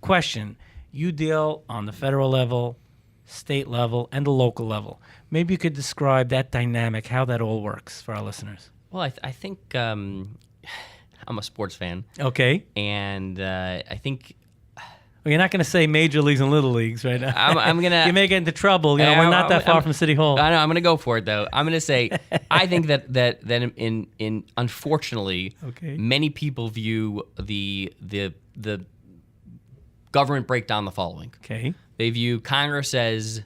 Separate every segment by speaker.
Speaker 1: question. You deal on the federal level, state level, and the local level. Maybe you could describe that dynamic, how that all works for our listeners.
Speaker 2: Well, I think I'm a sports fan.
Speaker 1: Okay.
Speaker 2: And I think...
Speaker 1: Well, you're not going to say major leagues and little leagues right now.
Speaker 2: I'm going to...
Speaker 1: You may get into trouble. You know, we're not that far from City Hall.
Speaker 2: I know. I'm going to go for it, though. I'm going to say I think that in unfortunately, many people view the government breakdown the following.
Speaker 1: Okay.
Speaker 2: They view Congress as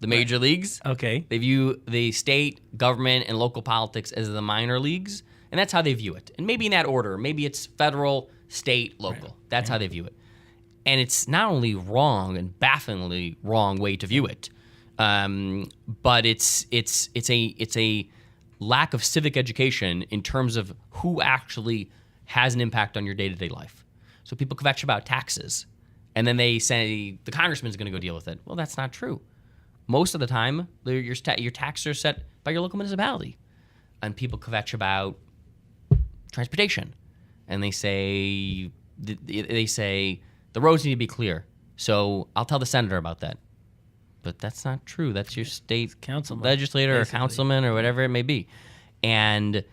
Speaker 2: the major leagues.
Speaker 1: Okay.
Speaker 2: They view the state, government, and local politics as the minor leagues. And that's how they view it. And maybe in that order. Maybe it's federal, state, local. That's how they view it. And it's not only wrong and bafflingly wrong way to view it, but it's a lack of civic education in terms of who actually has an impact on your day-to-day life. So people kvetch about taxes, and then they say the congressman's going to go deal with it. Well, that's not true. Most of the time, your taxes are set by your local municipality, and people kvetch about transportation, and they say the roads need to be clear. So I'll tell the senator about that. But that's not true. That's your state
Speaker 1: councilman,
Speaker 2: legislator, basically, or councilman, or whatever it may be. And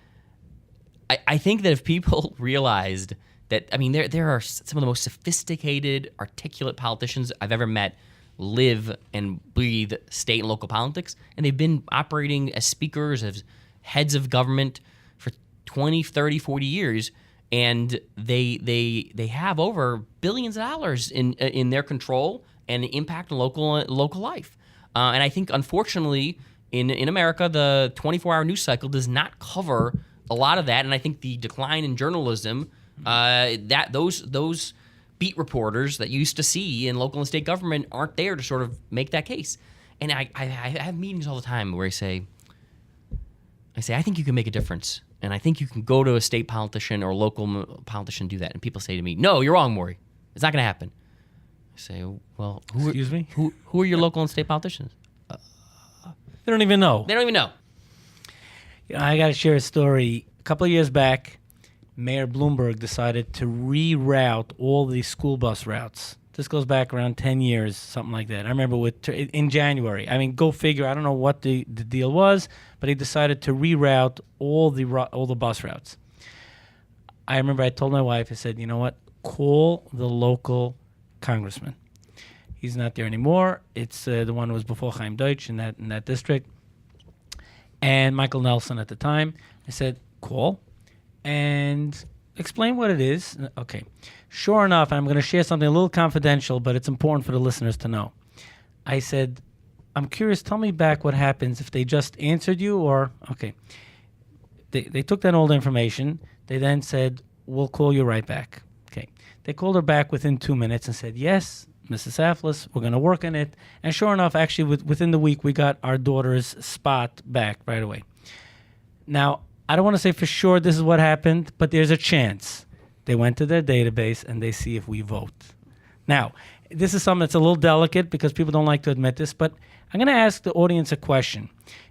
Speaker 2: I think that if people realized that, I mean, there are some of the most sophisticated, articulate politicians I've ever met live and breathe state and local politics, and they've been operating as speakers, as heads of government for 20, 30, 40 years, and they have over billions of dollars in their control and impact on local life. And I think, unfortunately, in America, the 24-hour news cycle does not cover a lot of that. And I think the decline in journalism, that those beat reporters that you used to see in local and state government aren't there to sort of make that case. And I have meetings all the time where I say, I think you can make a difference. And I think you can go to a state politician or a local politician and do that. And people say to me, no, you're wrong, Maury. It's not going to happen. I say, well,
Speaker 1: excuse me?
Speaker 2: Who are your local and state politicians?
Speaker 1: They don't even know.
Speaker 2: They don't even know.
Speaker 1: You know, I got to share a story. A couple of years back, Mayor Bloomberg decided to reroute all the school bus routes. This goes back around 10 years, something like that. I remember in January. I mean, go figure. I don't know what the deal was, but he decided to reroute all the bus routes. I remember I told my wife, I said, you know what? Call the local congressman. He's not there anymore. It's the one who was before Chaim Deutsch in that district. And Michael Nelson at the time. I said, call and explain what it is. Okay. Sure enough, I'm going to share something a little confidential, but it's important for the listeners to know. I said, I'm curious, tell me back what happens if they just answered you or, okay. They took that old information. They then said, we'll call you right back. Okay. They called her back within 2 minutes and said, yes, Mrs. Saftlas, we're going to work on it. And sure enough, actually, within the week, we got our daughter's spot back right away. Now, I don't want to say for sure this is what happened, but there's a chance. They went to their database and they see if we vote. Now, this is something that's a little delicate because people don't like to admit this, but I'm going to ask the audience a question.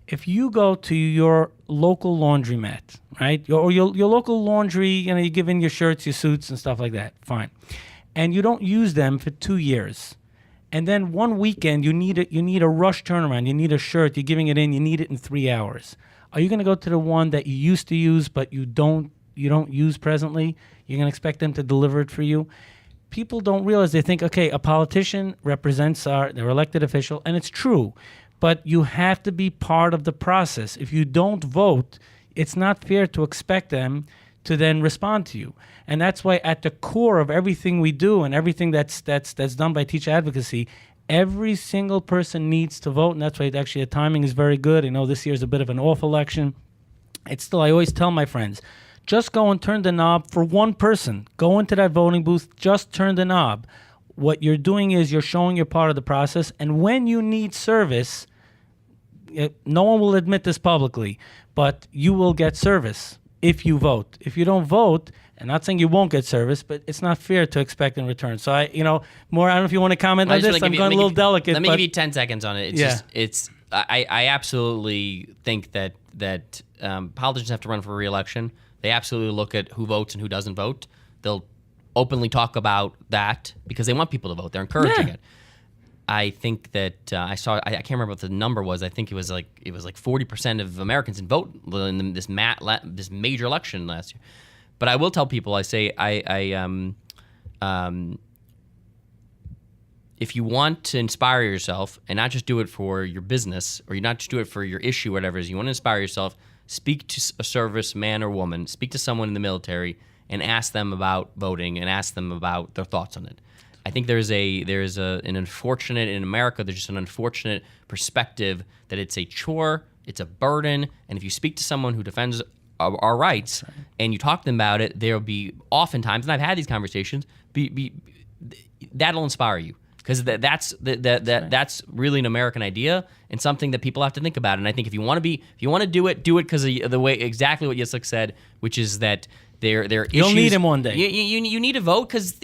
Speaker 1: If you go to your local laundromat, right, or your local laundry, you give in your shirts, your suits, and stuff like that, fine, and you don't use them for 2 years, and then one weekend you need a rush turnaround, you need a shirt, you're giving it in, you need it in 3 hours. Are you going to go to the one that you used to use but you don't use presently? You're going to expect them to deliver it for you? People don't realize. They think, okay, a politician represents their elected official, and it's true. But you have to be part of the process. If you don't vote, it's not fair to expect them to then respond to you. And that's why at the core of everything we do and everything that's done by Teach Advocacy, every single person needs to vote, and that's why actually the timing is very good. I know this year's a bit of an off election. It's still, I always tell my friends, just go and turn the knob for one person. Go into that voting booth, just turn the knob. What you're doing is you're showing you're part of the process, and when you need service, no one will admit this publicly, but you will get service if you vote. If you don't vote, I'm not saying you won't get service, but it's not fair to expect in return. So Maury, I don't know if you want to comment on this. I'm going a little delicate.
Speaker 2: Let me give you 10 seconds on it. I absolutely think that politicians have to run for re-election. They absolutely look at who votes and who doesn't vote. They'll openly talk about that because they want people to vote. They're encouraging
Speaker 1: Yeah.
Speaker 2: it. I think that I can't remember what the number was. I think it was like 40% of Americans didn't vote in this major election last year. But I will tell people, I say, if you want to inspire yourself and not just do it for your business or you not just do it for your issue, whatever it is, you want to inspire yourself, speak to a service man or woman, speak to someone in the military and ask them about voting and ask them about their thoughts on it. I think there's an unfortunate, in America, there's just an unfortunate perspective that it's a chore, it's a burden, and if you speak to someone who defends our rights and you talk to them about it, there'll be oftentimes, and I've had these conversations, that'll inspire you. Because that's really an American idea and something that people have to think about. And I think if you want to do it because of the way exactly what Yitzchok said, which is that there are issues.
Speaker 1: You'll need him one day.
Speaker 2: You need to vote because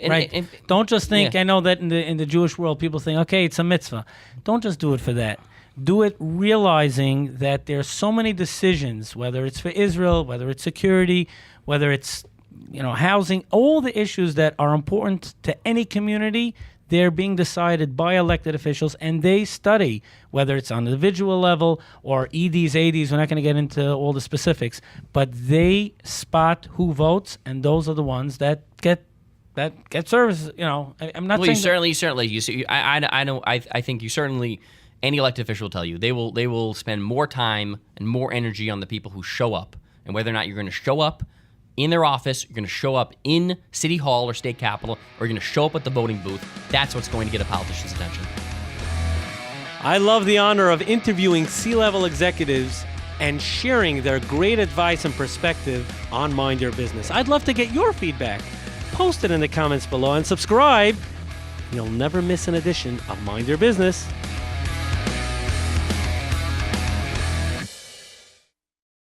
Speaker 1: Right. Don't just think. I know that in the Jewish world, people think, okay, it's a mitzvah. Don't just do it for that. Do it realizing that there's so many decisions, whether it's for Israel, whether it's security, whether it's housing, all the issues that are important to any community. They're being decided by elected officials, and they study whether it's on the individual level or EDs, ADs. We're not going to get into all the specifics, but they spot who votes, and those are the ones that get service. I'm not saying.
Speaker 2: I think you certainly. Any elected official will tell you they will spend more time and more energy on the people who show up, and whether or not you're going to show up in their office, you're going to show up in City Hall or State Capitol, or you're going to show up at the voting booth. That's what's going to get a politician's attention.
Speaker 3: I love the honor of interviewing C-level executives and sharing their great advice and perspective on Mind Your Business. I'd love to get your feedback. Post it in the comments below and subscribe. You'll never miss an edition of Mind Your Business.